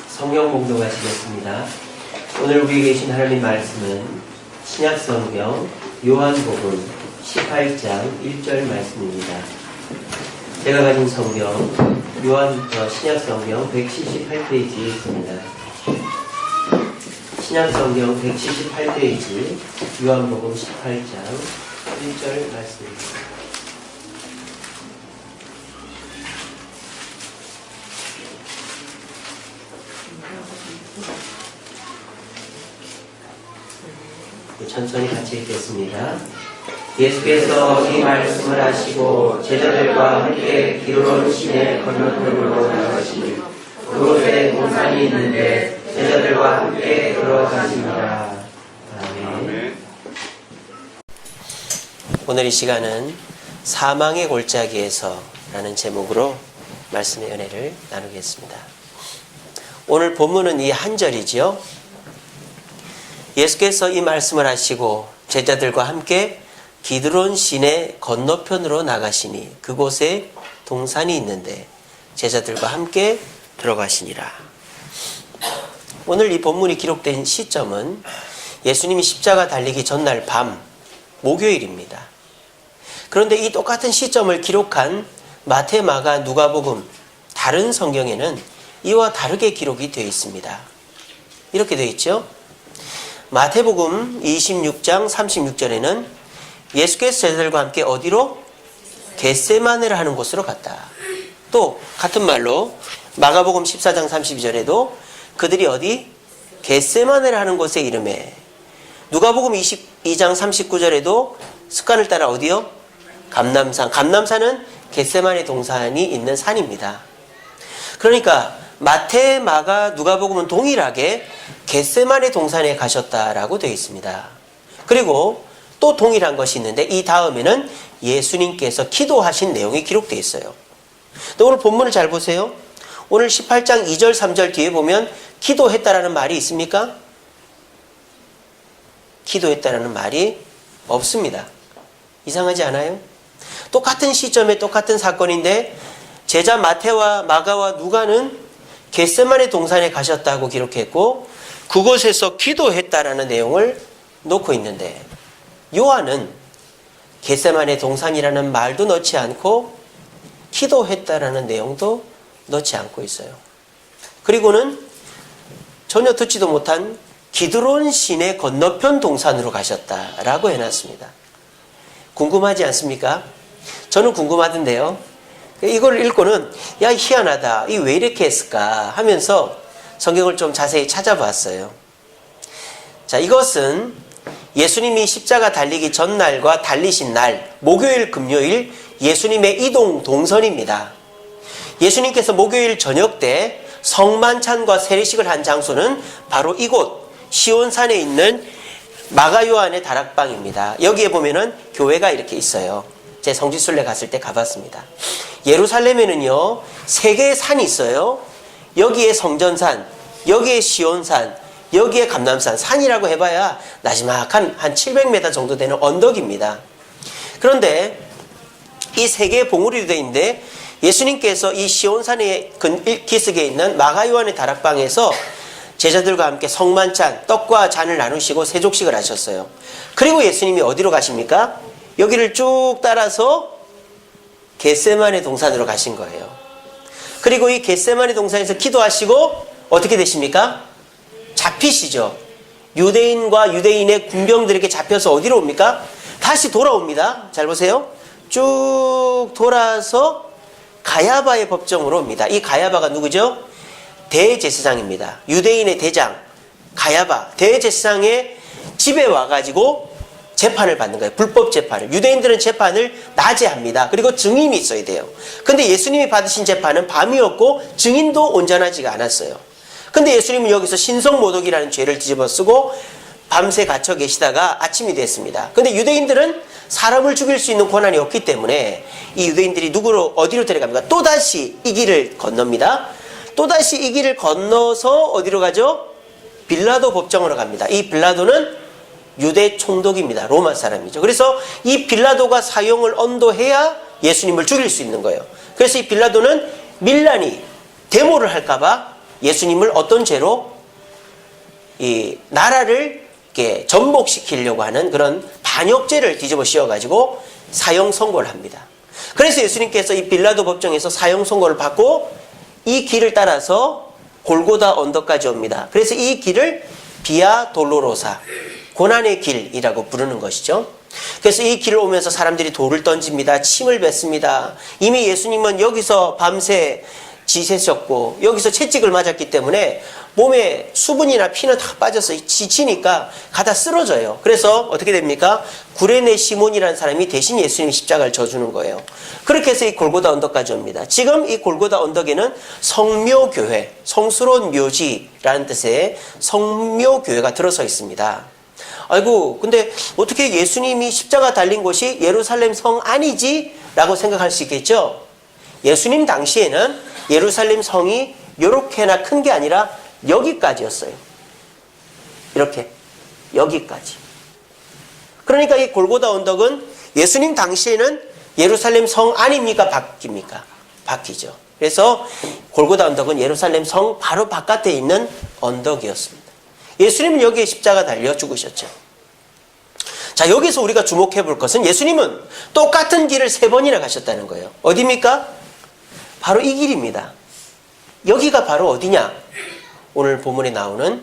성경 봉독하시겠습니다. 오늘 우리에게 계신 하나님 말씀은 신약성경 요한복음 18장 1절 말씀입니다. 제가 가진 성경 신약성경 178페이지에 있습니다. 신약성경 178페이지 요한복음 18장 1절 말씀입니다. 천천히 같이 읽겠습니다. 예수께서 이 말씀을 하시고 제자들과 함께 기드론 시내 건너편으로 나가시니 그곳에 동산이 있는데 제자들과 함께 들어가시니라. 아멘. 오늘 이 시간은 사망의 골짜기에서 라는 제목으로 말씀의 은혜를 나누겠습니다. 오늘 본문은 이 한 절이지요. 예수께서 이 말씀을 하시고 제자들과 함께 기드론 시내 건너편으로 나가시니 그곳에 동산이 있는데 제자들과 함께 들어가시니라. 오늘 이 본문이 기록된 시점은 예수님이 십자가 달리기 전날 밤 목요일입니다. 그런데 이 똑같은 시점을 기록한 마태, 마가, 누가복음 다른 성경에는 이와 다르게 기록이 되어 있습니다. 이렇게 되어 있죠. 마태복음 26장 36절에는 예수께서 제자들과 함께 어디로? 겟세마네를 하는 곳으로 갔다. 또 같은 말로 마가복음 14장 32절에도 그들이 어디? 겟세마네를 하는 곳에 이름에. 누가복음 22장 39절에도 습관을 따라 어디요? 감람산. 감람산은 겟세마네 동산이 있는 산입니다. 그러니까 마태, 마가, 누가복음은 동일하게 겟세마네 동산에 가셨다라고 되어 있습니다. 그리고 또 동일한 것이 있는데 이 다음에는 예수님께서 기도하신 내용이 기록되어 있어요. 근데 오늘 본문을 잘 보세요. 오늘 18장 2절 3절 뒤에 보면 기도했다라는 말이 있습니까? 기도했다라는 말이 없습니다. 이상하지 않아요? 똑같은 시점에 똑같은 사건인데 제자 마태와 마가와 누가는 겟세마네 동산에 가셨다고 기록했고 그곳에서 기도했다라는 내용을 놓고 있는데 요한은 겟세마네 동산이라는 말도 넣지 않고 기도했다라는 내용도 넣지 않고 있어요. 그리고는 전혀 듣지도 못한 기드론 시내 건너편 동산으로 가셨다라고 해놨습니다. 궁금하지 않습니까? 저는 궁금하던데요. 이걸 읽고는 야 희한하다. 이 왜 이렇게 했을까 하면서 성경을 좀 자세히 찾아봤어요. 자, 이것은 예수님이 십자가 달리기 전날과 달리신 날 목요일 금요일 예수님의 이동 동선입니다. 예수님께서 목요일 저녁 때 성만찬과 세례식을 한 장소는 바로 이곳 시온산에 있는 마가 요한의 다락방입니다. 여기에 보면은 교회가 이렇게 있어요. 제 성지순례 갔을 때 가봤습니다. 예루살렘에는요 3개의 산이 있어요. 여기에 성전산, 여기에 시온산, 여기에 감람산. 산이라고 해봐야 나지막한 한 700m 정도 되는 언덕입니다. 그런데 이 3개의 봉우리로 되어 있는데 예수님께서 이 시온산의 기슭에 있는 마가 요한의 다락방에서 제자들과 함께 성만찬, 떡과 잔을 나누시고 세족식을 하셨어요. 그리고 예수님이 어디로 가십니까? 여기를 쭉 따라서 겟세마네 동산으로 가신 거예요. 그리고 이 겟세마네 동산에서 기도하시고 어떻게 되십니까? 잡히시죠. 유대인과 유대인의 군병들에게 잡혀서 어디로 옵니까? 다시 돌아옵니다. 잘 보세요. 쭉 돌아서 가야바의 법정으로 옵니다. 이 가야바가 누구죠? 대제사장입니다. 유대인의 대장 가야바 대제사장의 집에 와가지고 재판을 받는 거예요. 불법 재판을. 유대인들은 재판을 낮에 합니다. 그리고 증인이 있어야 돼요. 근데 예수님이 받으신 재판은 밤이었고 증인도 온전하지가 않았어요. 근데 예수님은 여기서 신성모독이라는 죄를 뒤집어 쓰고 밤새 갇혀 계시다가 아침이 됐습니다. 근데 유대인들은 사람을 죽일 수 있는 권한이 없기 때문에 이 유대인들이 누구로 어디로 데려갑니까? 또다시 이 길을 건넙니다. 또다시 이 길을 건너서 어디로 가죠? 빌라도 법정으로 갑니다. 이 빌라도는 유대 총독입니다. 로마 사람이죠. 그래서 이 빌라도가 사형을 언도해야 예수님을 죽일 수 있는 거예요. 그래서 이 빌라도는 밀란이 데모를 할까봐 예수님을 어떤 죄로 이 나라를 이렇게 전복시키려고 하는 그런 반역죄를 뒤집어 씌워가지고 사형 선고를 합니다. 그래서 예수님께서 이 빌라도 법정에서 사형 선고를 받고 이 길을 따라서 골고다 언덕까지 옵니다. 그래서 이 길을 비아 돌로로사, 고난의 길이라고 부르는 것이죠. 그래서 이 길을 오면서 사람들이 돌을 던집니다. 침을 뱉습니다. 이미 예수님은 여기서 밤새 지새셨고 여기서 채찍을 맞았기 때문에 몸에 수분이나 피는 다 빠져서 지치니까 가다 쓰러져요. 그래서 어떻게 됩니까? 구레네 시몬이라는 사람이 대신 예수님 십자가를 져주는 거예요. 그렇게 해서 이 골고다 언덕까지 옵니다. 지금 이 골고다 언덕에는 성묘교회, 성스러운 묘지라는 뜻의 성묘교회가 들어서 있습니다. 아이고, 근데 어떻게 예수님이 십자가 달린 곳이 예루살렘 성 아니지? 라고 생각할 수 있겠죠? 예수님 당시에는 예루살렘 성이 이렇게나 큰 게 아니라 여기까지였어요. 이렇게 여기까지. 그러니까 이 골고다 언덕은 예수님 당시에는 예루살렘 성 아닙니까? 바뀝니까? 바뀌죠. 그래서 골고다 언덕은 예루살렘 성 바로 바깥에 있는 언덕이었습니다. 예수님은 여기에 십자가 달려 죽으셨죠. 자, 여기서 우리가 주목해 볼 것은 예수님은 똑같은 길을 3번이나 가셨다는 거예요. 어디입니까? 바로 이 길입니다. 여기가 바로 어디냐? 오늘 본문에 나오는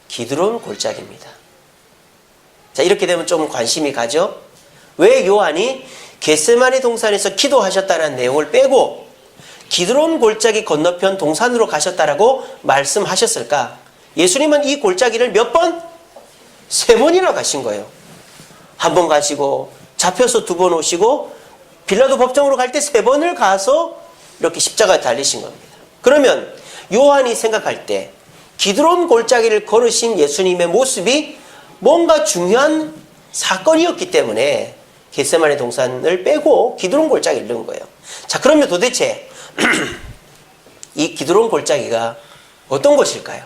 기드론 골짜기입니다. 자, 이렇게 되면 좀 관심이 가죠? 왜 요한이 겟세마네 동산에서 기도하셨다는 내용을 빼고 기드론 골짜기 건너편 동산으로 가셨다라고 말씀하셨을까? 예수님은 이 골짜기를 몇 번? 3번이나 가신 거예요. 한 번 가시고 잡혀서 2번 오시고 빌라도 법정으로 갈 때 3번을 가서 이렇게 십자가에 달리신 겁니다. 그러면 요한이 생각할 때 기드론 골짜기를 걸으신 예수님의 모습이 뭔가 중요한 사건이었기 때문에 겟세마네 동산을 빼고 기드론 골짜기를 넣은 거예요. 자, 그러면 도대체 이 기드론 골짜기가 어떤 곳일까요?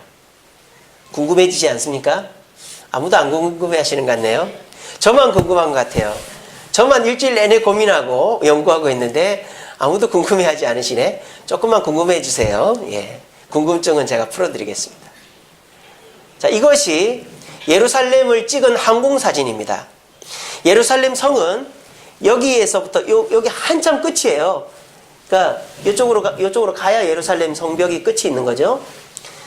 궁금해지지 않습니까? 아무도 안 궁금해 하시는 것 같네요. 저만 궁금한 것 같아요. 저만 일주일 내내 고민하고 연구하고 있는데 아무도 궁금해하지 않으시네. 조금만 궁금해 주세요. 예, 궁금증은 제가 풀어드리겠습니다. 자, 이것이 예루살렘을 찍은 항공사진입니다. 예루살렘 성은 여기에서부터 여기 한참 끝이에요. 그러니까 이쪽으로 가야 예루살렘 성벽이 끝이 있는 거죠.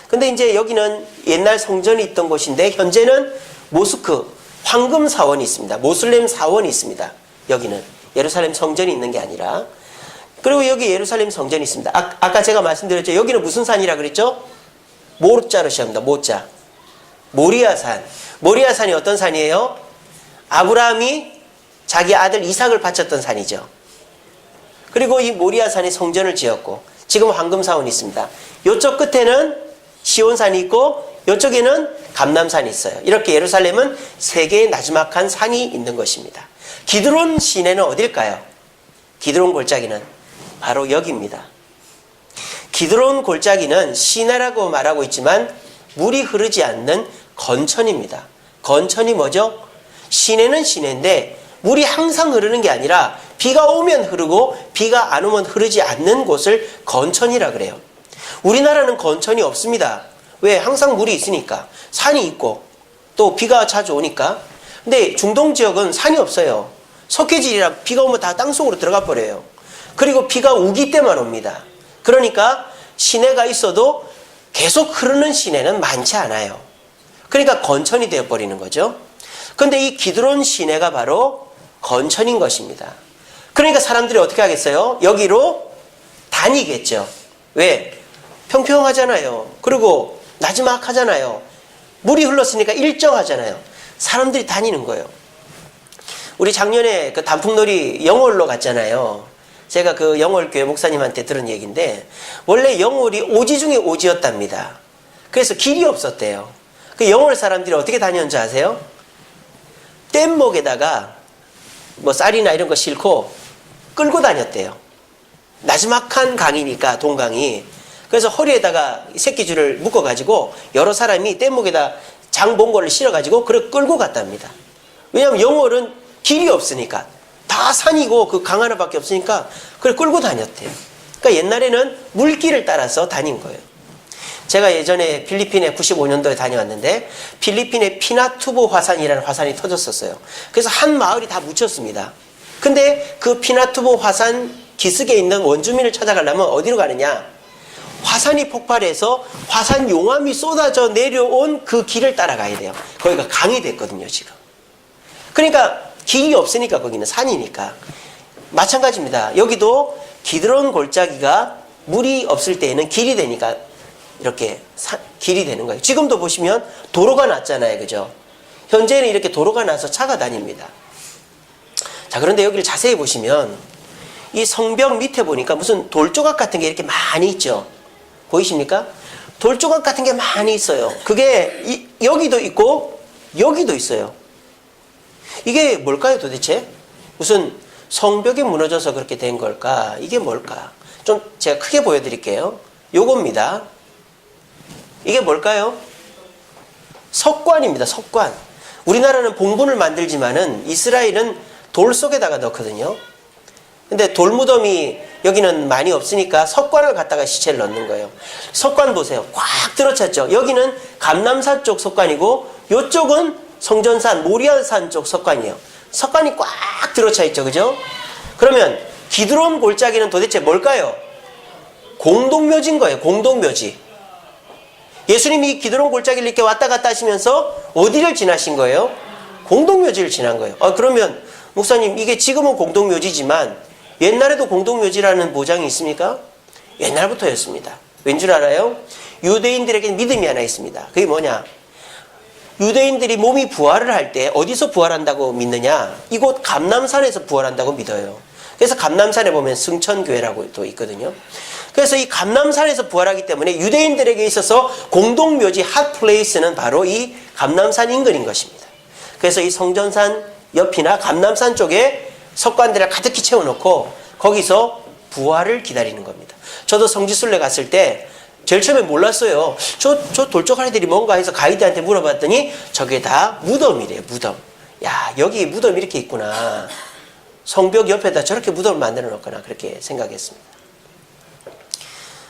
근데 이제 여기는 옛날 성전이 있던 곳인데 현재는 모스크, 황금 사원이 있습니다. 모슬렘 사원이 있습니다. 여기는 예루살렘 성전이 있는 게 아니라. 그리고 여기 예루살렘 성전이 있습니다. 아까 제가 말씀드렸죠. 여기는 무슨 산이라 그랬죠? 모자로 시작합니다. 모자. 모리아산. 모리아산이 어떤 산이에요? 아브라함이 자기 아들 이삭을 바쳤던 산이죠. 그리고 이 모리아산에 성전을 지었고 지금 황금사원이 있습니다. 이쪽 끝에는 시온산이 있고 이쪽에는 감람산이 있어요. 이렇게 예루살렘은 3개의 나지막한 산이 있는 것입니다. 기드론 시내는 어딜까요? 기드론 골짜기는 바로 여기입니다. 기드론 골짜기는 시내라고 말하고 있지만 물이 흐르지 않는 건천입니다. 건천이 뭐죠? 시내는 시내인데 물이 항상 흐르는 게 아니라 비가 오면 흐르고 비가 안 오면 흐르지 않는 곳을 건천이라 그래요. 우리나라는 건천이 없습니다. 왜? 항상 물이 있으니까. 산이 있고 또 비가 자주 오니까. 근데 중동 지역은 산이 없어요. 석회질이라 비가 오면 다 땅속으로 들어가 버려요. 그리고 비가 우기 때만 옵니다. 그러니까 시내가 있어도 계속 흐르는 시내는 많지 않아요. 그러니까 건천이 되어버리는 거죠. 근데 이 기드론 시내가 바로 건천인 것입니다. 그러니까 사람들이 어떻게 하겠어요? 여기로 다니겠죠. 왜? 평평하잖아요. 그리고 나지막하잖아요. 물이 흘렀으니까 일정하잖아요. 사람들이 다니는 거예요. 우리 작년에 그 단풍놀이 영월로 갔잖아요. 제가 그 영월 교회 목사님한테 들은 얘기인데 원래 영월이 오지 중에 오지였답니다. 그래서 길이 없었대요. 그 영월 사람들이 어떻게 다녔는지 아세요? 뗏목에다가 뭐 쌀이나 이런 거 싣고 끌고 다녔대요. 나지막한 강이니까 동강이. 그래서 허리에다가 새끼줄을 묶어가지고 여러 사람이 뗏목에다 장봉고를 실어가지고 그걸 끌고 갔답니다. 왜냐하면 영월은 길이 없으니까. 다 산이고 그 강 하나밖에 없으니까 그걸 끌고 다녔대요. 그러니까 옛날에는 물길을 따라서 다닌 거예요. 제가 예전에 필리핀에 95년도에 다녀왔는데 필리핀에 피나투보 화산이라는 화산이 터졌었어요. 그래서 한 마을이 다 묻혔습니다. 근데 그 피나투보 화산 기슭에 있는 원주민을 찾아가려면 어디로 가느냐? 화산이 폭발해서 화산 용암이 쏟아져 내려온 그 길을 따라가야 돼요. 거기가 강이 됐거든요, 지금. 그러니까 길이 없으니까 거기는 산이니까. 마찬가지입니다. 여기도 기드론 골짜기가 물이 없을 때에는 길이 되니까 이렇게 길이 되는 거예요. 지금도 보시면 도로가 났잖아요. 그죠? 현재는 이렇게 도로가 나서 차가 다닙니다. 자, 그런데 여기를 자세히 보시면 이 성벽 밑에 보니까 무슨 돌조각 같은 게 이렇게 많이 있죠. 보이십니까? 돌조각 같은 게 많이 있어요. 그게 여기도 있고 여기도 있어요. 이게 뭘까요, 도대체? 무슨 성벽이 무너져서 그렇게 된 걸까? 이게 뭘까? 좀 제가 크게 보여드릴게요. 요겁니다. 이게 뭘까요? 석관입니다. 석관. 우리나라는 봉분을 만들지만은 이스라엘은 돌 속에다가 넣거든요. 근데 돌무덤이 여기는 많이 없으니까 석관을 갖다가 시체를 넣는 거예요. 석관 보세요. 꽉 들어찼죠. 여기는 감람산 쪽 석관이고 이쪽은 성전산 모리아산 쪽 석관이에요. 석관이 꽉 들어차 있죠. 그죠? 그러면 기드론 골짜기는 도대체 뭘까요? 공동묘지인 거예요. 공동묘지. 예수님이 이 기드론 골짜기를 이렇게 왔다 갔다 하시면서 어디를 지나신 거예요? 공동묘지를 지난 거예요. 그러면 목사님, 이게 지금은 공동묘지지만 옛날에도 공동묘지라는 보장이 있습니까? 옛날부터였습니다. 왠 줄 알아요? 유대인들에게 믿음이 하나 있습니다. 그게 뭐냐? 유대인들이 몸이 부활을 할 때 어디서 부활한다고 믿느냐? 이곳 감람산에서 부활한다고 믿어요. 그래서 감람산에 보면 승천교회라고 또 있거든요. 그래서 이 감람산에서 부활하기 때문에 유대인들에게 있어서 공동묘지 핫플레이스는 바로 이 감람산 인근인 것입니다. 그래서 이 성전산 옆이나 감람산 쪽에 석관들을 가득히 채워놓고 거기서 부활을 기다리는 겁니다. 저도 성지순례 갔을 때 제일 처음에 몰랐어요. 저 돌조가리들이 뭔가 해서 가이드한테 물어봤더니 저게 다 무덤이래요. 무덤. 야, 여기 무덤이 이렇게 있구나. 성벽 옆에다 저렇게 무덤을 만들어 놓거나 그렇게 생각했습니다.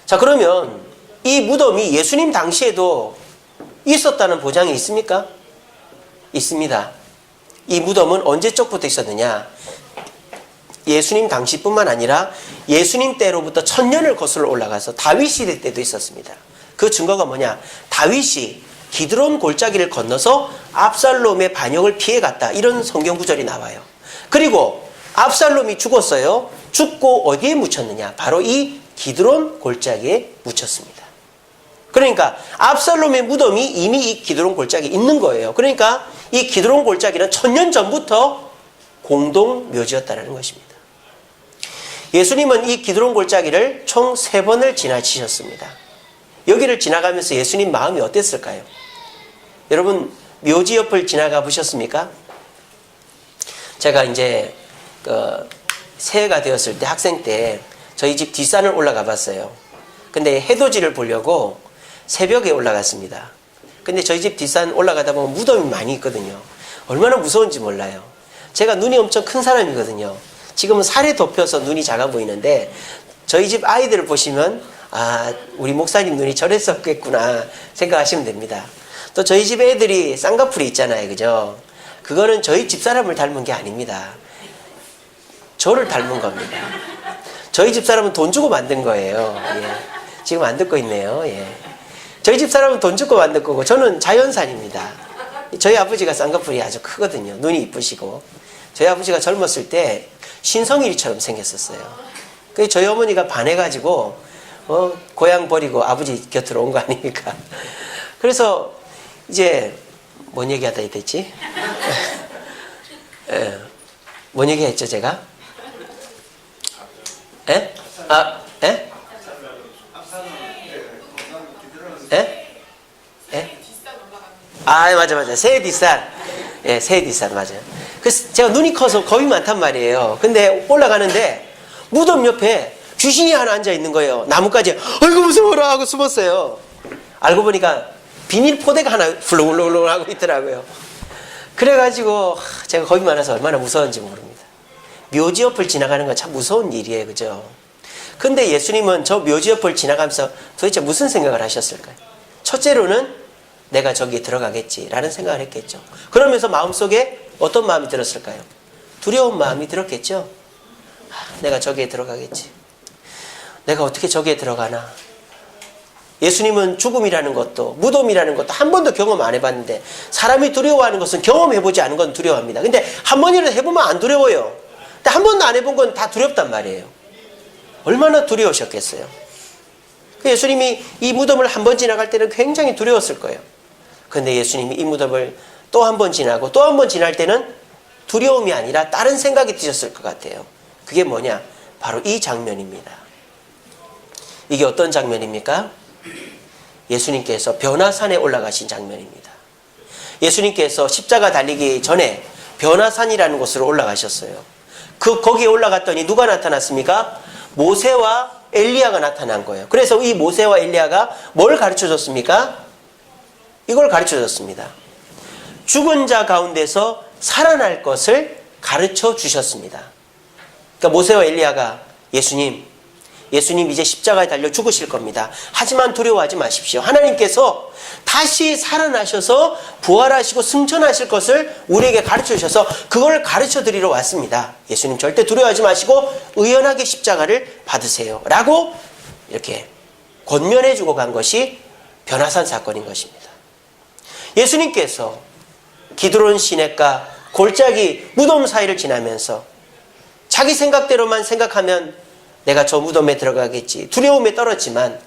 자, 그러면 이 무덤이 예수님 당시에도 있었다는 보장이 있습니까? 있습니다. 이 무덤은 언제적부터 있었느냐? 예수님 당시뿐만 아니라 예수님 때로부터 1000년을 거슬러 올라가서 다윗 시대 때도 있었습니다. 그 증거가 뭐냐? 다윗이 기드론 골짜기를 건너서 압살롬의 반역을 피해갔다. 이런 성경 구절이 나와요. 그리고 압살롬이 죽었어요. 죽고 어디에 묻혔느냐? 바로 이 기드론 골짜기에 묻혔습니다. 그러니까 압살롬의 무덤이 이미 이 기드론 골짜기에 있는 거예요. 그러니까 이 기드론 골짜기는 1000년 전부터 공동묘지였다는 것입니다. 예수님은 이 기드론 골짜기를 총 3번을 지나치셨습니다. 여기를 지나가면서 예수님 마음이 어땠을까요? 여러분, 묘지 옆을 지나가 보셨습니까? 제가 이제 새해가 되었을 때, 학생 때 저희 집 뒷산을 올라가 봤어요. 근데 해돋이를 보려고 새벽에 올라갔습니다. 근데 저희 집 뒷산 올라가다 보면 무덤이 많이 있거든요. 얼마나 무서운지 몰라요. 제가 눈이 엄청 큰 사람이거든요. 지금은 살에 덮여서 눈이 작아 보이는데 저희 집 아이들을 보시면 우리 목사님 눈이 저랬었겠구나 생각하시면 됩니다. 또 저희 집 애들이 쌍꺼풀이 있잖아요. 그죠? 그거는 저희 집사람을 닮은 게 아닙니다. 저를 닮은 겁니다. 저희 집사람은 돈 주고 만든 거예요. 예. 지금 안 듣고 있네요. 예. 저희 집사람은 돈 주고 만든 거고 저는 자연산입니다. 저희 아버지가 쌍꺼풀이 아주 크거든요. 눈이 이쁘시고. 저희 아버지가 젊었을 때 신성일이처럼 생겼었어요. 그래서 저희 어머니가 반해가지고 고향 버리고 아버지 곁으로 온 거 아닙니까? 그래서 이제 뭔 얘기하다 됐지? 뭔 얘기했죠 제가? 에? 에? 에? 에? 맞아. 새 뒷산. 예, 새 뒷산, 맞아요. 그래서 제가 눈이 커서 겁이 많단 말이에요. 근데 올라가는데 무덤 옆에 귀신이 하나 앉아 있는 거예요. 나뭇가지에 아이고 무서워라 하고 숨었어요. 알고 보니까 비닐 포대가 하나 훌렁훌렁 하고 있더라고요. 그래가지고 제가 겁이 많아서 얼마나 무서웠는지 모릅니다. 묘지 옆을 지나가는 건 참 무서운 일이에요. 그죠? 근데 예수님은 저 묘지 옆을 지나가면서 도대체 무슨 생각을 하셨을까요? 첫째로는 내가 저기에 들어가겠지라는 생각을 했겠죠. 그러면서 마음속에 어떤 마음이 들었을까요? 두려운 마음이 들었겠죠. 내가 저기에 들어가겠지. 내가 어떻게 저기에 들어가나. 예수님은 죽음이라는 것도 무덤이라는 것도 한 번도 경험 안 해봤는데 사람이 두려워하는 것은 경험해보지 않은 건 두려워합니다. 근데 한 번이라도 해보면 안 두려워요. 근데 한 번도 안 해본 건 다 두렵단 말이에요. 얼마나 두려우셨겠어요. 예수님이 이 무덤을 한 번 지나갈 때는 굉장히 두려웠을 거예요. 근데 예수님이 이 무덤을 또 한 번 지나고 또 한 번 지날 때는 두려움이 아니라 다른 생각이 드셨을 것 같아요. 그게 뭐냐? 바로 이 장면입니다. 이게 어떤 장면입니까? 예수님께서 변화산에 올라가신 장면입니다. 예수님께서 십자가 달리기 전에 변화산이라는 곳으로 올라가셨어요. 거기에 올라갔더니 누가 나타났습니까? 모세와 엘리야가 나타난 거예요. 그래서 이 모세와 엘리야가 뭘 가르쳐 줬습니까? 이걸 가르쳐 줬습니다. 죽은 자 가운데서 살아날 것을 가르쳐 주셨습니다. 그러니까 모세와 엘리야가 예수님 이제 십자가에 달려 죽으실 겁니다. 하지만 두려워하지 마십시오. 하나님께서 다시 살아나셔서 부활하시고 승천하실 것을 우리에게 가르쳐 주셔서 그걸 가르쳐 드리러 왔습니다. 예수님 절대 두려워하지 마시고 의연하게 십자가를 받으세요. 라고 이렇게 권면해 주고 간 것이 변화산 사건인 것입니다. 예수님께서 기드론 시냇가 골짜기 무덤 사이를 지나면서 자기 생각대로만 생각하면 내가 저 무덤에 들어가겠지 두려움에 떨었지만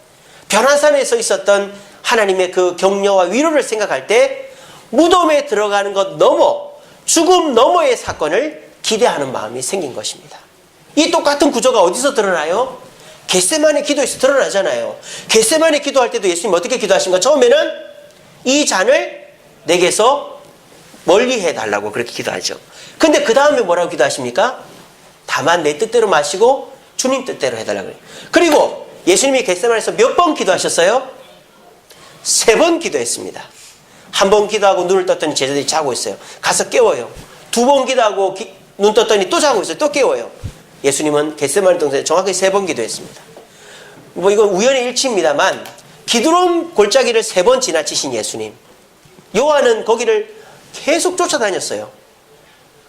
변화산에서 있었던 하나님의 그 격려와 위로를 생각할 때 무덤에 들어가는 것 넘어 죽음 너머의 사건을 기대하는 마음이 생긴 것입니다. 이 똑같은 구조가 어디서 드러나요? 겟세마네 기도에서 드러나잖아요. 겟세마네 기도할 때도 예수님 어떻게 기도하신가? 처음에는 이 잔을 내게서 멀리 해달라고 그렇게 기도하죠. 근데 그 다음에 뭐라고 기도하십니까? 다만 내 뜻대로 마시고 주님 뜻대로 해달라고 그래요. 그리고 예수님이 겟세마네에서 몇 번 기도하셨어요? 3번 기도했습니다. 한 번 기도하고 눈을 떴더니 제자들이 자고 있어요. 가서 깨워요. 2번 기도하고 눈 떴더니 또 자고 있어요. 또 깨워요. 예수님은 겟세마네 동산에 정확히 3번 기도했습니다. 뭐 이건 우연의 일치입니다만 기드론 골짜기를 3번 지나치신 예수님. 요한은 거기를 계속 쫓아다녔어요.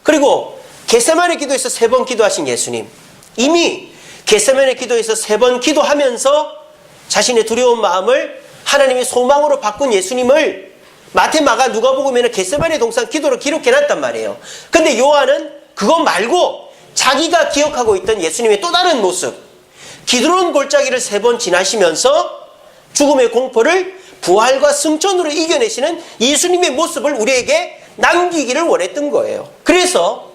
그리고 겟세마네 기도에서 3번 기도하신 예수님. 이미 겟세마네 기도에서 3번 기도하면서 자신의 두려운 마음을 하나님의 소망으로 바꾼 예수님을 마태, 마가, 누가복음에는 겟세마네 동산 기도로 기록해놨단 말이에요. 근데 요한은 그거 말고 자기가 기억하고 있던 예수님의 또 다른 모습, 기드론 골짜기를 3번 지나시면서 죽음의 공포를 부활과 승천으로 이겨내시는 예수님의 모습을 우리에게 남기기를 원했던 거예요. 그래서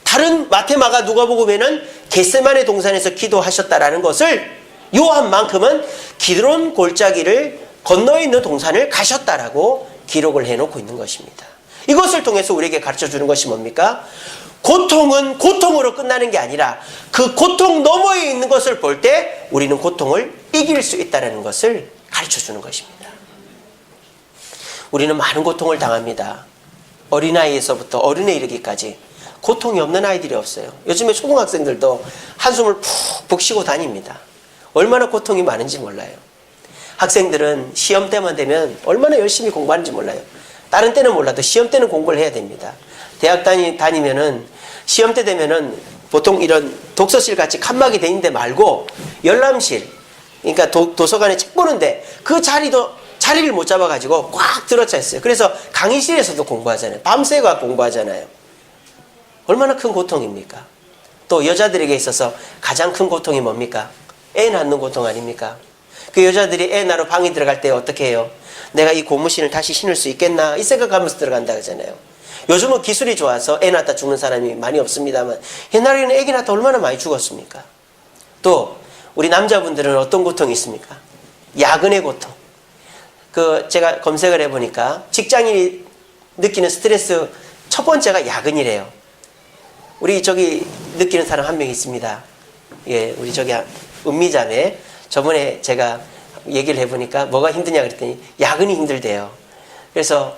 다른 마태, 마가, 누가복음에는 겟세마네 동산에서 기도하셨다라는 것을 요한만큼은 기드론 골짜기를 건너에 있는 동산을 가셨다라고 기록을 해놓고 있는 것입니다. 이것을 통해서 우리에게 가르쳐주는 것이 뭡니까? 고통은 고통으로 끝나는 게 아니라 그 고통 너머에 있는 것을 볼 때 우리는 고통을 이길 수 있다는 것을 가르쳐주는 것입니다. 우리는 많은 고통을 당합니다. 어린아이에서부터 어른에 이르기까지 고통이 없는 아이들이 없어요. 요즘에 초등학생들도 한숨을 푹푹 쉬고 다닙니다. 얼마나 고통이 많은지 몰라요. 학생들은 시험 때만 되면 얼마나 열심히 공부하는지 몰라요. 다른 때는 몰라도 시험 때는 공부를 해야 됩니다. 대학 다니면은 시험 때 되면은 보통 이런 독서실 같이 칸막이 돼 있는 데 말고 열람실, 그러니까 도서관에 책 보는데 그 자리를 못 잡아가지고 꽉 들어차 있어요. 그래서 강의실에서도 공부하잖아요. 밤새가 공부하잖아요. 얼마나 큰 고통입니까? 또 여자들에게 있어서 가장 큰 고통이 뭡니까? 애 낳는 고통 아닙니까? 그 여자들이 애 낳으러 방에 들어갈 때 어떻게 해요? 내가 이 고무신을 다시 신을 수 있겠나? 이 생각하면서 들어간다 그러잖아요. 요즘은 기술이 좋아서 애 낳다 죽는 사람이 많이 없습니다만 옛날에는 애기 낳다 얼마나 많이 죽었습니까? 또 우리 남자분들은 어떤 고통이 있습니까? 야근의 고통. 제가 검색을 해보니까 직장인이 느끼는 스트레스 첫 번째가 야근이래요. 우리 저기 느끼는 사람 한 명 있습니다. 예, 우리 저기 은미자매 저번에 제가 얘기를 해보니까 뭐가 힘드냐 그랬더니 야근이 힘들대요. 그래서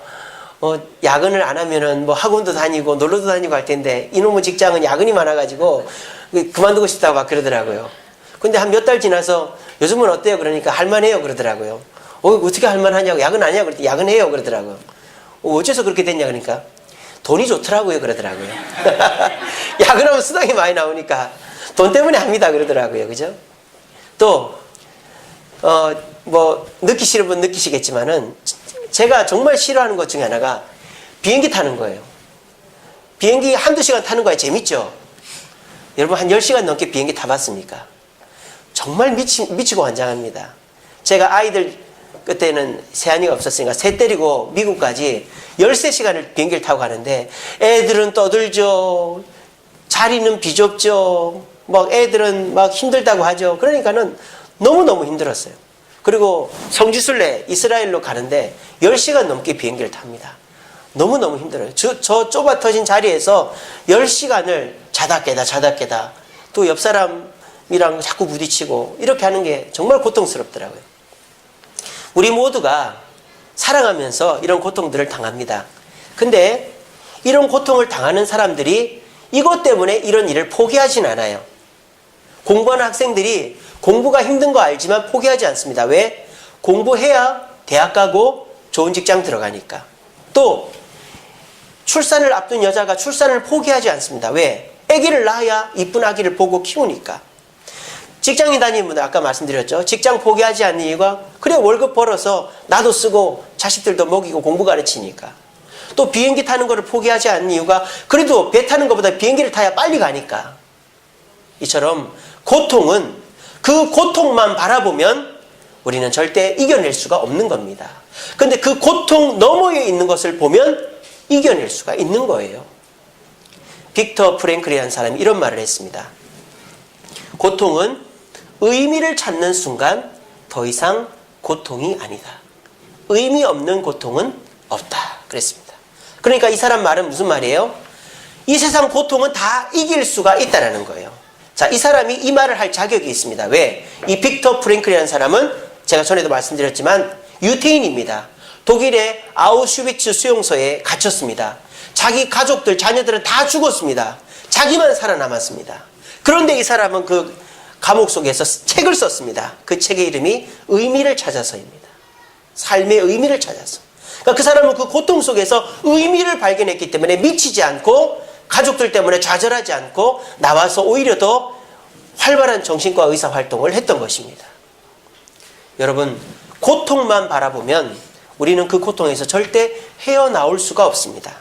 야근을 안 하면은 뭐 학원도 다니고 놀러도 다니고 할 텐데 이놈의 직장은 야근이 많아가지고 그만두고 싶다고 막 그러더라고요. 근데 한 몇 달 지나서 요즘은 어때요? 그러니까 할만해요 그러더라고요. 어떻게 할만하냐고, 야근 안 하냐고 그랬더니 야근해요 그러더라고요. 어째서 그렇게 됐냐 그러니까 돈이 좋더라고요 그러더라고요. 야근하면 수당이 많이 나오니까 돈 때문에 합니다 그러더라고요. 그죠? 또 뭐 느끼시는 분 느끼시겠지만은 제가 정말 싫어하는 것 중에 하나가 비행기 타는 거예요. 비행기 한두 시간 타는 거야 재밌죠? 여러분 한 10시간 넘게 비행기 타봤습니까? 정말 미치고 환장합니다. 제가 아이들 그때는 세안이가 없었으니까 새 때리고 미국까지 13시간을 비행기를 타고 가는데 애들은 떠들죠. 자리는 비좁죠. 막 애들은 막 힘들다고 하죠. 그러니까는 너무너무 힘들었어요. 그리고 성지순례 이스라엘로 가는데 10시간 넘게 비행기를 탑니다. 너무너무 힘들어요. 저 좁아 터진 자리에서 10시간을 자다 깨다 또 옆 사람이랑 자꾸 부딪히고 이렇게 하는 게 정말 고통스럽더라고요. 우리 모두가 살아가면서 이런 고통들을 당합니다. 근데 이런 고통을 당하는 사람들이 이것 때문에 이런 일을 포기하진 않아요. 공부하는 학생들이 공부가 힘든 거 알지만 포기하지 않습니다. 왜? 공부해야 대학 가고 좋은 직장 들어가니까. 또 출산을 앞둔 여자가 출산을 포기하지 않습니다. 왜? 아기를 낳아야 이쁜 아기를 보고 키우니까. 직장인 다니는 분들 아까 말씀드렸죠. 직장 포기하지 않는 이유가 그래 월급 벌어서 나도 쓰고 자식들도 먹이고 공부 가르치니까. 또 비행기 타는 거를 포기하지 않는 이유가 그래도 배 타는 것보다 비행기를 타야 빨리 가니까. 이처럼 고통은 그 고통만 바라보면 우리는 절대 이겨낼 수가 없는 겁니다. 그런데 그 고통 너머에 있는 것을 보면 이겨낼 수가 있는 거예요. 빅터 프랭클이라는 사람이 이런 말을 했습니다. 고통은 의미를 찾는 순간 더 이상 고통이 아니다. 의미 없는 고통은 없다. 그랬습니다. 그러니까 이 사람 말은 무슨 말이에요? 이 세상 고통은 다 이길 수가 있다는 거예요. 자, 이 사람이 이 말을 할 자격이 있습니다. 왜? 이 빅터 프랭클이라는 사람은 제가 전에도 말씀드렸지만 유태인입니다. 독일의 아우슈비츠 수용소에 갇혔습니다. 자기 가족들, 자녀들은 다 죽었습니다. 자기만 살아남았습니다. 그런데 이 사람은 그 감옥 속에서 책을 썼습니다. 그 책의 이름이 의미를 찾아서입니다. 삶의 의미를 찾아서. 그러니까 그 사람은 그 고통 속에서 의미를 발견했기 때문에 미치지 않고 가족들 때문에 좌절하지 않고 나와서 오히려 더 활발한 정신과 의사활동을 했던 것입니다. 여러분, 고통만 바라보면 우리는 그 고통에서 절대 헤어나올 수가 없습니다.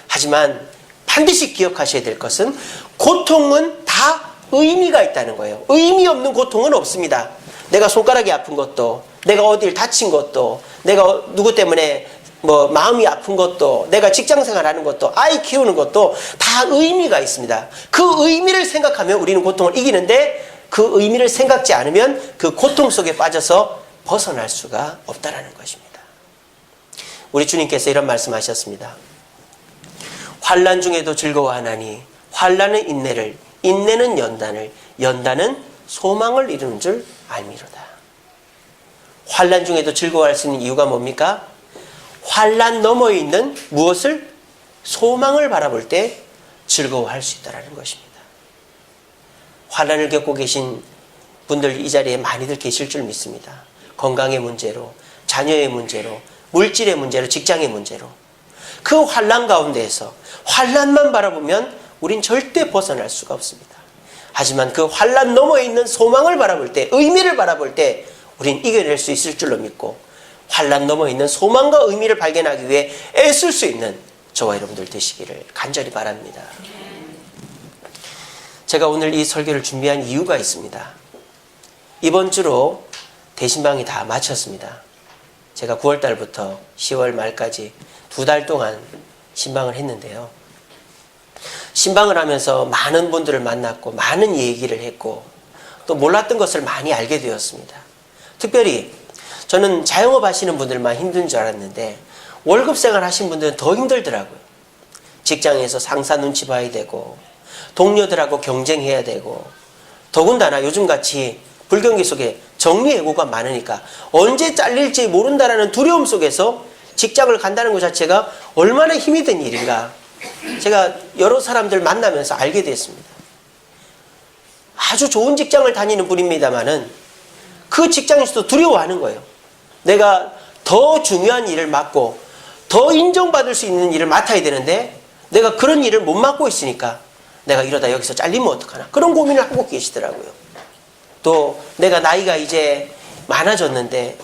하지만 반드시 기억하셔야 될 것은 고통은 다 의미가 있다는 거예요. 의미 없는 고통은 없습니다. 내가 손가락이 아픈 것도, 내가 어딜 다친 것도, 내가 누구 때문에 뭐 마음이 아픈 것도, 내가 직장생활 하는 것도, 아이 키우는 것도 다 의미가 있습니다. 그 의미를 생각하면 우리는 고통을 이기는데 그 의미를 생각지 않으면 그 고통 속에 빠져서 벗어날 수가 없다라는 것입니다. 우리 주님께서 이런 말씀하셨습니다. 환난 중에도 즐거워하나니 환난은 인내를, 인내는 연단을, 연단은 소망을 이루는 줄 알미로다. 환난 중에도 즐거워할 수 있는 이유가 뭡니까? 환난 너머에 있는 무엇을? 소망을 바라볼 때 즐거워할 수 있다는 것입니다. 환난을 겪고 계신 분들 이 자리에 많이들 계실 줄 믿습니다. 건강의 문제로, 자녀의 문제로, 물질의 문제로, 직장의 문제로. 그 환난 가운데에서 환난만 바라보면 우린 절대 벗어날 수가 없습니다. 하지만 그 환난 너머에 있는 소망을 바라볼 때, 의미를 바라볼 때 우린 이겨낼 수 있을 줄로 믿고 환난 너머에 있는 소망과 의미를 발견하기 위해 애쓸 수 있는 저와 여러분들 되시기를 간절히 바랍니다. 제가 오늘 이 설교를 준비한 이유가 있습니다. 이번 주로 대신방이 다 마쳤습니다. 제가 9월 달부터 10월 말까지 2달 동안 신방을 했는데요. 신방을 하면서 많은 분들을 만났고 많은 얘기를 했고 또 몰랐던 것을 많이 알게 되었습니다. 특별히 저는 자영업 하시는 분들만 힘든 줄 알았는데 월급 생활 하신 분들은 더 힘들더라고요. 직장에서 상사 눈치 봐야 되고 동료들하고 경쟁해야 되고 더군다나 요즘같이 불경기 속에 정리해고가 많으니까 언제 잘릴지 모른다라는 두려움 속에서 직장을 간다는 것 자체가 얼마나 힘이 든 일인가. 제가 여러 사람들 만나면서 알게 됐습니다. 아주 좋은 직장을 다니는 분입니다만은 그 직장에서도 두려워하는 거예요. 내가 더 중요한 일을 맡고 더 인정받을 수 있는 일을 맡아야 되는데 내가 그런 일을 못 맡고 있으니까 내가 이러다 여기서 잘리면 어떡하나, 그런 고민을 하고 계시더라고요. 또 내가 나이가 이제 많아졌는데,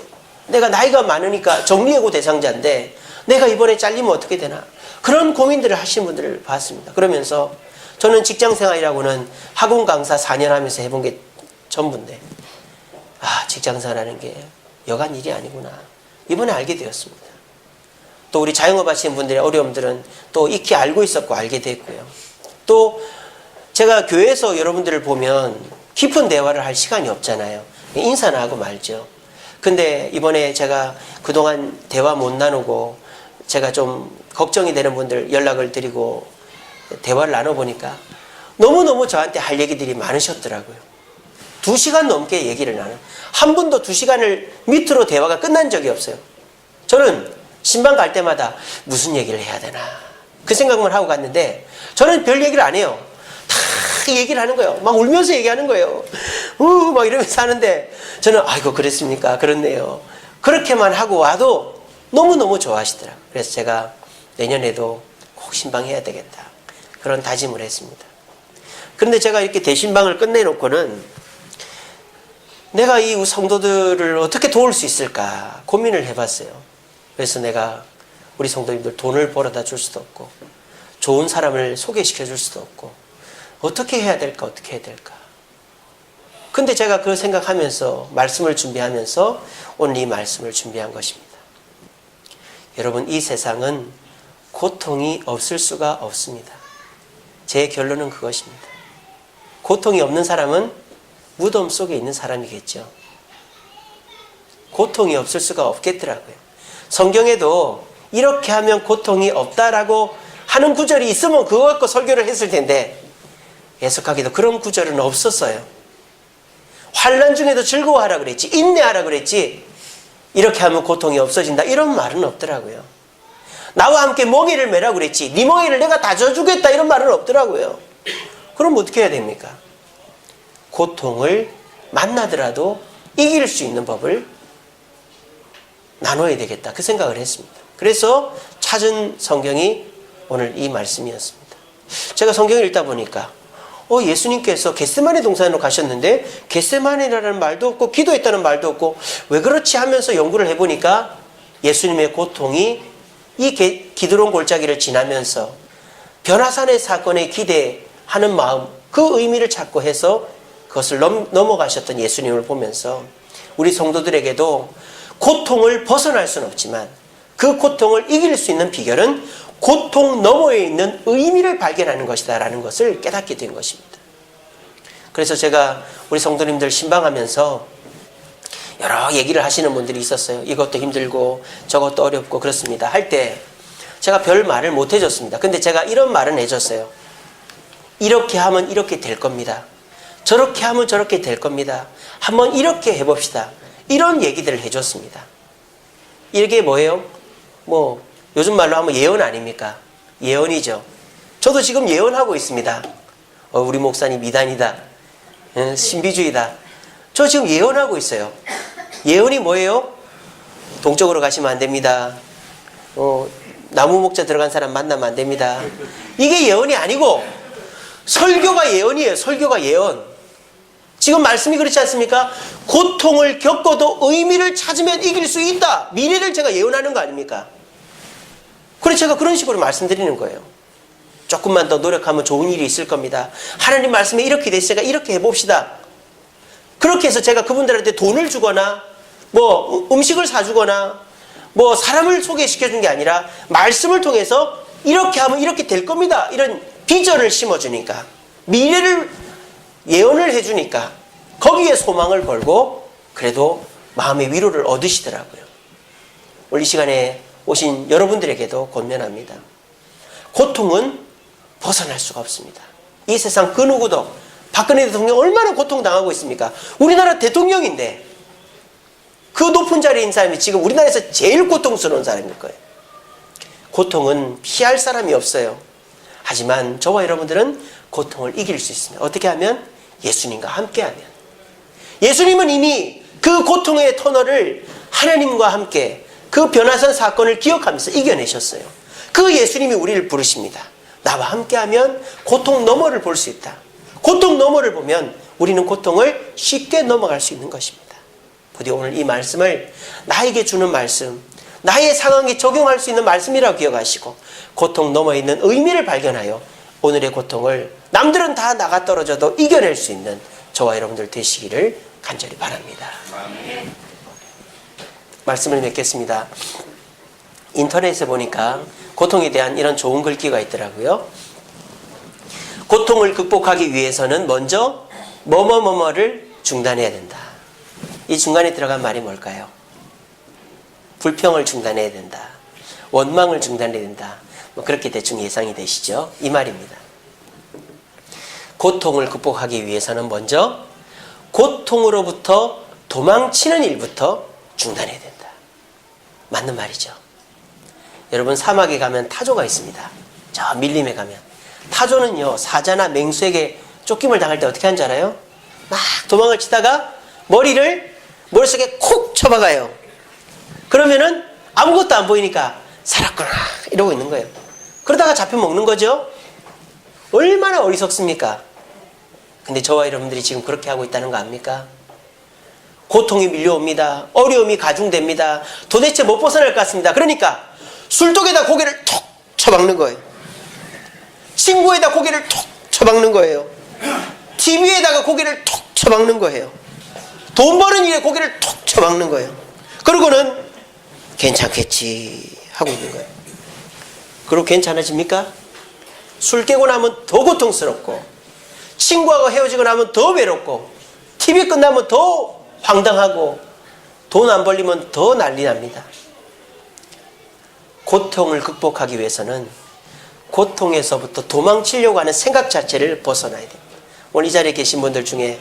내가 나이가 많으니까 정리해고 대상자인데 내가 이번에 잘리면 어떻게 되나, 그런 고민들을 하시는 분들을 봤습니다. 그러면서 저는 직장생활이라고는 학원 강사 4년 하면서 해본 게 전부인데, 직장생활하는 게 여간 일이 아니구나, 이번에 알게 되었습니다. 또 우리 자영업 하시는 분들의 어려움들은 또 익히 알고 있었고 알게 됐고요. 또 제가 교회에서 여러분들을 보면 깊은 대화를 할 시간이 없잖아요. 인사나 하고 말죠. 근데 이번에 제가 그동안 대화 못 나누고 제가 좀 걱정이 되는 분들 연락을 드리고 대화를 나눠보니까 너무너무 저한테 할 얘기들이 많으셨더라고요. 2시간 넘게 얘기를 나눠. 한 번도 2시간을 밑으로 대화가 끝난 적이 없어요. 저는 신방 갈 때마다 무슨 얘기를 해야 되나 그 생각만 하고 갔는데, 저는 별 얘기를 안 해요. 다 얘기를 하는 거예요. 막 울면서 얘기하는 거예요. 막 이러면서 하는데 저는 아이고 그랬습니까? 그렇네요. 그렇게만 하고 와도 너무너무 좋아하시더라고요. 그래서 제가 내년에도 꼭 신방해야 되겠다, 그런 다짐을 했습니다. 그런데 제가 이렇게 대신방을 끝내놓고는 내가 이 성도들을 어떻게 도울 수 있을까 고민을 해봤어요. 그래서 내가 우리 성도님들 돈을 벌어다 줄 수도 없고 좋은 사람을 소개시켜 줄 수도 없고 어떻게 해야 될까, 어떻게 해야 될까. 근데 제가 그 생각하면서 말씀을 준비하면서 오늘 이 말씀을 준비한 것입니다. 여러분, 이 세상은 고통이 없을 수가 없습니다. 제 결론은 그것입니다. 고통이 없는 사람은 무덤 속에 있는 사람이겠죠. 고통이 없을 수가 없겠더라고요. 성경에도 이렇게 하면 고통이 없다라고 하는 구절이 있으면 그거 갖고 설교를 했을 텐데 해석하기도 그런 구절은 없었어요. 환난 중에도 즐거워하라 그랬지, 인내하라 그랬지, 이렇게 하면 고통이 없어진다 이런 말은 없더라고요. 나와 함께 멍에를 매라 그랬지, 네 멍에를 내가 다 져주겠다 이런 말은 없더라고요. 그럼 어떻게 해야 됩니까? 고통을 만나더라도 이길 수 있는 법을 나눠야 되겠다, 그 생각을 했습니다. 그래서 찾은 성경이 오늘 이 말씀이었습니다. 제가 성경을 읽다 보니까 예수님께서 겟세마네 동산으로 가셨는데 겟세마네라는 말도 없고 기도했다는 말도 없고 왜 그렇지 하면서 연구를 해보니까 예수님의 고통이 이 기드론 골짜기를 지나면서 변화산의 사건에 기대하는 마음, 그 의미를 찾고 해서 그것을 넘어가셨던 예수님을 보면서 우리 성도들에게도 고통을 벗어날 수는 없지만 그 고통을 이길 수 있는 비결은 고통 너머에 있는 의미를 발견하는 것이다 라는 것을 깨닫게 된 것입니다. 그래서 제가 우리 성도님들 신방하면서 여러 얘기를 하시는 분들이 있었어요. 이것도 힘들고 저것도 어렵고 그렇습니다 할 때 제가 별 말을 못 해줬습니다. 근데 제가 이런 말은 해줬어요. 이렇게 하면 이렇게 될 겁니다. 저렇게 하면 저렇게 될 겁니다. 한번 이렇게 해봅시다. 이런 얘기들을 해줬습니다. 이게 뭐예요? 요즘 말로 하면 예언 아닙니까? 예언이죠. 저도 지금 예언하고 있습니다. 우리 목사님 이단이다, 신비주의다. 저 지금 예언하고 있어요. 예언이 뭐예요? 동쪽으로 가시면 안 됩니다. 나무 목자 들어간 사람 만나면 안 됩니다. 이게 예언이 아니고 설교가 예언이에요. 설교가 예언. 지금 말씀이 그렇지 않습니까? 고통을 겪어도 의미를 찾으면 이길 수 있다. 미래를 제가 예언하는 거 아닙니까? 그래서 제가 그런 식으로 말씀드리는 거예요. 조금만 더 노력하면 좋은 일이 있을 겁니다. 하나님 말씀에 이렇게 됐으니까 이렇게 해봅시다. 그렇게 해서 제가 그분들한테 돈을 주거나 음식을 사주거나 사람을 소개시켜 준 게 아니라 말씀을 통해서 이렇게 하면 이렇게 될 겁니다. 이런 비전을 심어주니까, 미래를 예언을 해주니까 거기에 소망을 걸고 그래도 마음의 위로를 얻으시더라고요. 오늘 이 시간에 오신 여러분들에게도 권면합니다. 고통은 벗어날 수가 없습니다. 이 세상 그 누구도 박근혜 대통령 얼마나 고통당하고 있습니까? 우리나라 대통령인데 그 높은 자리에 있는 사람이 지금 우리나라에서 제일 고통스러운 사람일 거예요. 고통은 피할 사람이 없어요. 하지만 저와 여러분들은 고통을 이길 수 있습니다. 어떻게 하면? 예수님과 함께하면. 예수님은 이미 그 고통의 터널을 하나님과 함께 그 변화산 사건을 기억하면서 이겨내셨어요. 그 예수님이 우리를 부르십니다. 나와 함께하면 고통 너머를 볼 수 있다. 고통 너머를 보면 우리는 고통을 쉽게 넘어갈 수 있는 것입니다. 부디 오늘 이 말씀을 나에게 주는 말씀, 나의 상황에 적용할 수 있는 말씀이라고 기억하시고 고통 너머에 있는 의미를 발견하여 오늘의 고통을 남들은 다 나가 떨어져도 이겨낼 수 있는 저와 여러분들 되시기를 간절히 바랍니다. 말씀을 맺겠습니다. 인터넷에 보니까 고통에 대한 이런 좋은 글귀가 있더라고요. 고통을 극복하기 위해서는 먼저 뭐뭐뭐뭐를 중단해야 된다. 이 중간에 들어간 말이 뭘까요? 불평을 중단해야 된다. 원망을 중단해야 된다. 그렇게 대충 예상이 되시죠? 이 말입니다. 고통을 극복하기 위해서는 먼저 고통으로부터 도망치는 일부터 중단해야 된다. 맞는 말이죠. 여러분 사막에 가면 타조가 있습니다. 저 밀림에 가면 타조는요 사자나 맹수에게 쫓김을 당할 때 어떻게 하는지 알아요? 막 도망을 치다가 머리를 머릿속에 콕 쳐박아요. 그러면은 아무것도 안 보이니까 살았구나 이러고 있는 거예요. 그러다가 잡혀 먹는 거죠. 얼마나 어리석습니까? 근데 저와 여러분들이 지금 그렇게 하고 있다는 거 압니까? 고통이 밀려옵니다. 어려움이 가중됩니다. 도대체 못 벗어날 것 같습니다. 그러니까 술독에다 고개를 톡 쳐박는 거예요. 친구에다 고개를 톡 쳐박는 거예요. TV에다가 고개를 톡 쳐박는 거예요. 돈 버는 일에 고개를 톡 쳐박는 거예요. 그러고는 괜찮겠지 하고 있는 거예요. 그리고 괜찮아집니까? 술 깨고 나면 더 고통스럽고 친구하고 헤어지고 나면 더 외롭고 TV 끝나면 더 황당하고 돈 안 벌리면 더 난리 납니다. 고통을 극복하기 위해서는 고통에서부터 도망치려고 하는 생각 자체를 벗어나야 됩니다. 오늘 이 자리에 계신 분들 중에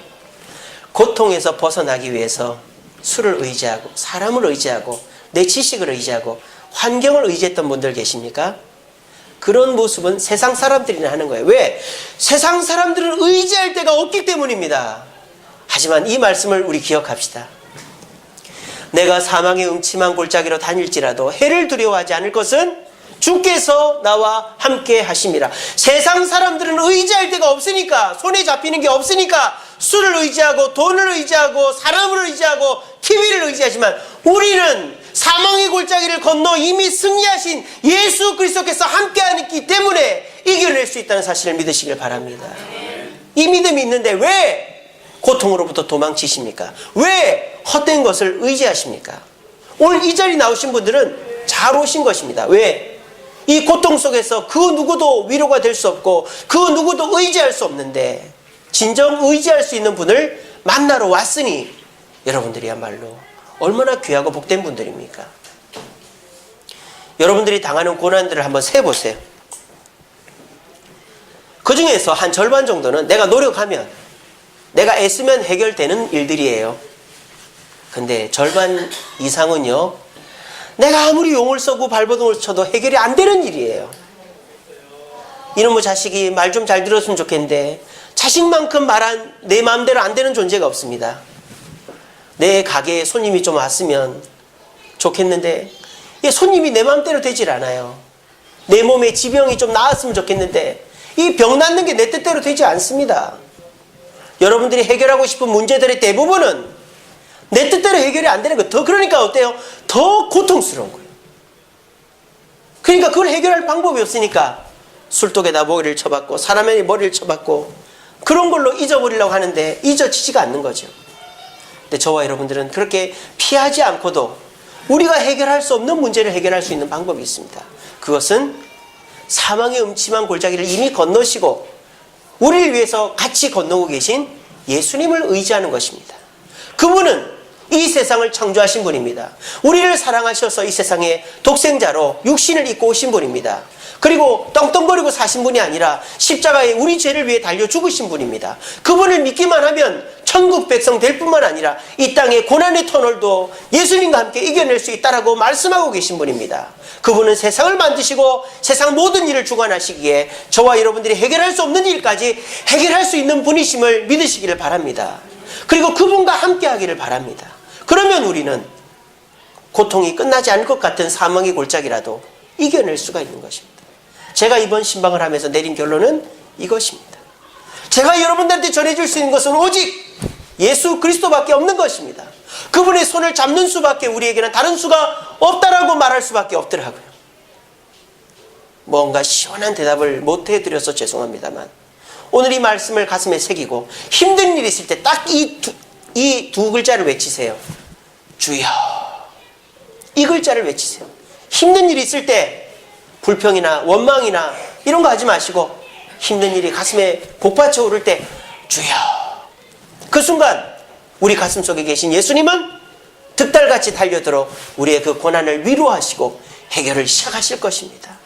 고통에서 벗어나기 위해서 술을 의지하고 사람을 의지하고 내 지식을 의지하고 환경을 의지했던 분들 계십니까? 그런 모습은 세상 사람들이나 하는 거예요. 왜? 세상 사람들은 의지할 데가 없기 때문입니다. 하지만 이 말씀을 우리 기억합시다. 내가 사망의 음침한 골짜기로 다닐지라도 해를 두려워하지 않을 것은 주께서 나와 함께 하심이라. 세상 사람들은 의지할 데가 없으니까, 손에 잡히는 게 없으니까 술을 의지하고 돈을 의지하고 사람을 의지하고 TV를 의지하지만 우리는 사망의 골짜기를 건너 이미 승리하신 예수 그리스도께서 함께하기 때문에 이겨낼 수 있다는 사실을 믿으시길 바랍니다. 이 믿음이 있는데 왜 고통으로부터 도망치십니까? 왜 헛된 것을 의지하십니까? 오늘 이 자리에 나오신 분들은 잘 오신 것입니다. 왜? 이 고통 속에서 그 누구도 위로가 될 수 없고 그 누구도 의지할 수 없는데 진정 의지할 수 있는 분을 만나러 왔으니 여러분들이야말로 얼마나 귀하고 복된 분들입니까? 여러분들이 당하는 고난들을 한번 세보세요. 그 중에서 한 절반 정도는 내가 노력하면 내가 애쓰면 해결되는 일들이에요. 근데 절반 이상은요 내가 아무리 용을 써고 발버둥을 쳐도 해결이 안 되는 일이에요. 이놈의 자식이 말 좀 잘 들었으면 좋겠는데 자식만큼 말한 내 마음대로 안 되는 존재가 없습니다. 내 가게에 손님이 좀 왔으면 좋겠는데 손님이 내 마음대로 되질 않아요. 내 몸에 지병이 좀 나았으면 좋겠는데 이 병 낫는 게 내 뜻대로 되지 않습니다. 여러분들이 해결하고 싶은 문제들의 대부분은 내 뜻대로 해결이 안 되는 거예요. 그러니까 어때요? 더 고통스러운 거예요. 그러니까 그걸 해결할 방법이 없으니까 술독에다 머리를 쳐박고 사람의 머리를 쳐박고 그런 걸로 잊어버리려고 하는데 잊어지지가 않는 거죠. 근데 저와 여러분들은 그렇게 피하지 않고도 우리가 해결할 수 없는 문제를 해결할 수 있는 방법이 있습니다. 그것은 사망의 음침한 골짜기를 이미 건너시고 우리를 위해서 같이 건너고 계신 예수님을 의지하는 것입니다. 그분은 이 세상을 창조하신 분입니다. 우리를 사랑하셔서 이 세상에 독생자로 육신을 입고 오신 분입니다. 그리고 떵떵거리고 사신 분이 아니라 십자가에 우리 죄를 위해 달려 죽으신 분입니다. 그분을 믿기만 하면 천국 백성 될 뿐만 아니라 이 땅의 고난의 터널도 예수님과 함께 이겨낼 수 있다라고 말씀하고 계신 분입니다. 그분은 세상을 만드시고 세상 모든 일을 주관하시기에 저와 여러분들이 해결할 수 없는 일까지 해결할 수 있는 분이심을 믿으시기를 바랍니다. 그리고 그분과 함께 하기를 바랍니다. 그러면 우리는 고통이 끝나지 않을 것 같은 사망의 골짜기라도 이겨낼 수가 있는 것입니다. 제가 이번 신방을 하면서 내린 결론은 이것입니다. 제가 여러분들한테 전해줄 수 있는 것은 오직 예수 그리스도밖에 없는 것입니다. 그분의 손을 잡는 수밖에 우리에게는 다른 수가 없다라고 말할 수밖에 없더라고요. 뭔가 시원한 대답을 못 해드려서 죄송합니다만 오늘 이 말씀을 가슴에 새기고 힘든 일이 있을 때 딱 이 두 글자를 외치세요. 주여. 이 글자를 외치세요. 힘든 일이 있을 때 불평이나 원망이나 이런 거 하지 마시고 힘든 일이 가슴에 복받쳐 오를 때 주여. 그 순간 우리 가슴속에 계신 예수님은 득달같이 달려들어 우리의 그 고난을 위로하시고 해결을 시작하실 것입니다.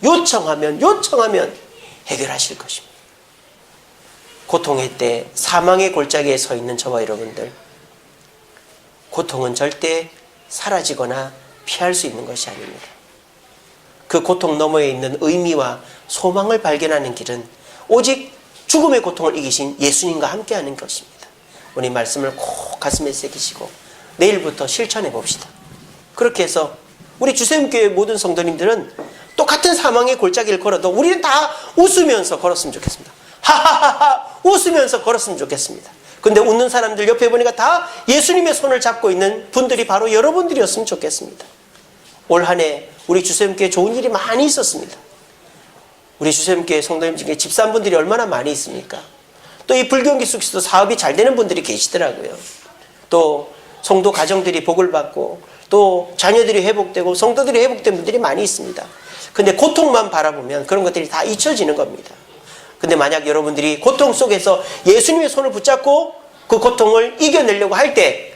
요청하면 해결하실 것입니다. 고통의 때 사망의 골짜기에 서 있는 저와 여러분들, 고통은 절대 사라지거나 피할 수 있는 것이 아닙니다. 그 고통 너머에 있는 의미와 소망을 발견하는 길은 오직 죽음의 고통을 이기신 예수님과 함께하는 것입니다. 오늘 말씀을 꼭 가슴에 새기시고 내일부터 실천해 봅시다. 그렇게 해서 우리 주샘교회 모든 성도님들은 똑같은 사망의 골짜기를 걸어도 우리는 다 웃으면서 걸었으면 좋겠습니다. 하하하하 웃으면서 걸었으면 좋겠습니다. 근데 웃는 사람들 옆에 보니까 다 예수님의 손을 잡고 있는 분들이 바로 여러분들이었으면 좋겠습니다. 올 한 해 우리 주샘교회 좋은 일이 많이 있었습니다. 우리 주샘교회 성도님 중에 집사분들이 얼마나 많이 있습니까? 또 이 불경기 속에서도 사업이 잘 되는 분들이 계시더라고요. 또 성도 가정들이 복을 받고 또 자녀들이 회복되고 성도들이 회복된 분들이 많이 있습니다. 근데 고통만 바라보면 그런 것들이 다 잊혀지는 겁니다. 근데 만약 여러분들이 고통 속에서 예수님의 손을 붙잡고 그 고통을 이겨내려고 할 때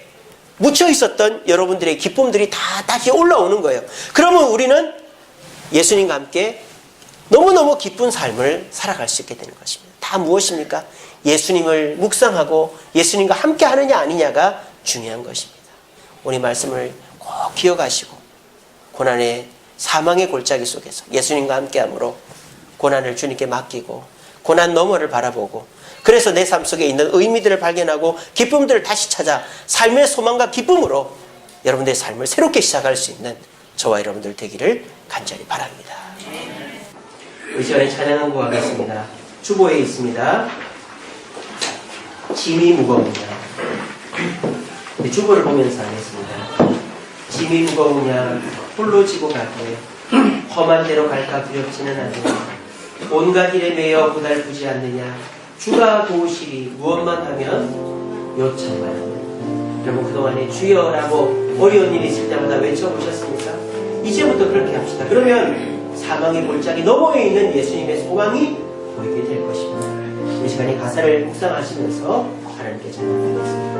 묻혀 있었던 여러분들의 기쁨들이 다 다시 올라오는 거예요. 그러면 우리는 예수님과 함께 너무너무 기쁜 삶을 살아갈 수 있게 되는 것입니다. 다 무엇입니까? 예수님을 묵상하고 예수님과 함께 하느냐 아니냐가 중요한 것입니다. 오늘 말씀을 꼭 기억하시고 고난의 사망의 골짜기 속에서 예수님과 함께함으로 고난을 주님께 맡기고 고난 너머를 바라보고 그래서 내 삶 속에 있는 의미들을 발견하고 기쁨들을 다시 찾아 삶의 소망과 기쁨으로 여러분들의 삶을 새롭게 시작할 수 있는 저와 여러분들 되기를 간절히 바랍니다. 이 시간에 찬양한 거 하겠습니다. 주보에 있습니다. 짐이 무거우냐. 주보를 보면서 하겠습니다. 짐이 무거우냐 홀로 지고 가되 험한 데로 갈까 두렵지는 않으냐. 온갖 일에 매여 고달프지 않느냐. 주가 도우시리 무엇만 하면 요청만 하면. 여러분 그동안에 주여라고 어려운 일이 있을 때마다 외쳐보셨습니까? 이제부터 그렇게 합시다. 그러면 사망의 골짜기 너머에 있는 예수님의 소망이 보이게 될 것입니다. 이 시간에 가사를 묵상하시면서 하나님께 찬양하겠습니다.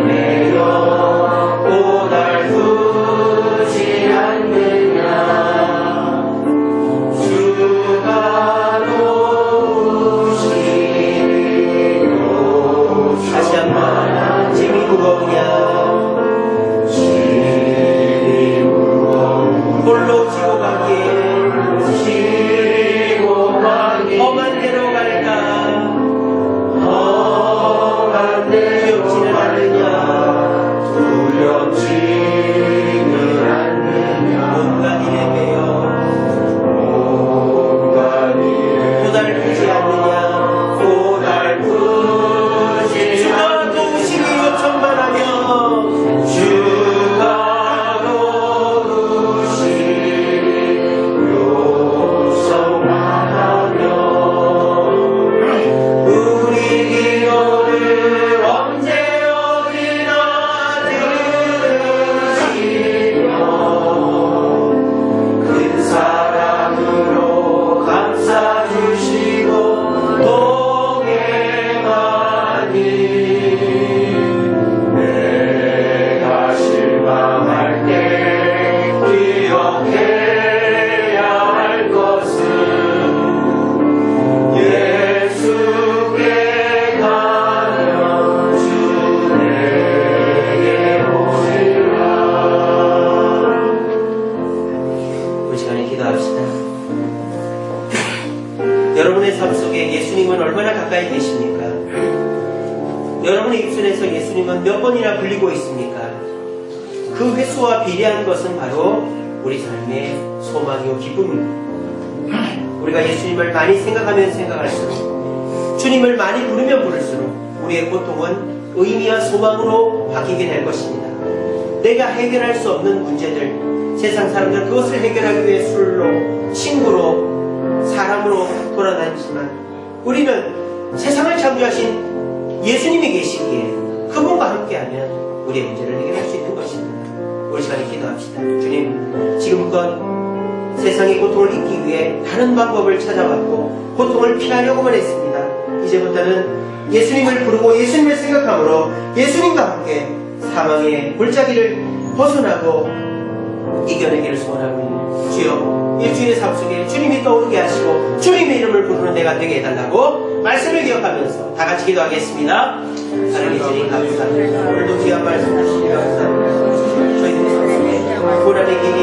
내 기억해야 할 것은 예수께 가면 주 내게 오리라. 우리 시간에 기도합시다. 여러분의 삶 속에 예수님은 얼마나 가까이 계십니까? 여러분의 입술에서 예수님은 몇 번이나 불리고 있습니까? 그 횟수와 비례한 것은 바로 우리 삶의 소망이요 기쁨입니다. 우리가 예수님을 많이 생각하면 생각할수록, 주님을 많이 부르면 부를수록 우리의 고통은 의미와 소망으로 바뀌게 될 것입니다. 내가 해결할 수 없는 문제들, 세상 사람들 그것을 해결하기 위해 술로, 친구로, 사람으로 돌아다니지만 우리는 세상을 창조하신 예수님이 계시기에 그분과 함께하면 우리의 문제를 해결할 수 있는 것입니다. 우리 시간에 기도합시다. 주님, 지금껏 세상의 고통을 잊기 위해 다른 방법을 찾아왔고 고통을 피하려고만 했습니다. 이제부터는 예수님을 부르고 예수님을 생각함으로 예수님과 함께 사망의 골짜기를 벗어나고 이겨내기를 소원하고, 주여, 일주일의 삶 속에 주님이 떠오르게 하시고 주님의 이름을 부르는 내가 되게 해달라고 말씀을 기억하면서 다 같이 기도하겠습니다. 하나님 주님 감사합니다. 오늘도 귀한 말씀 주시니 감사합니다. 저희들의 삶 속에 고난의 길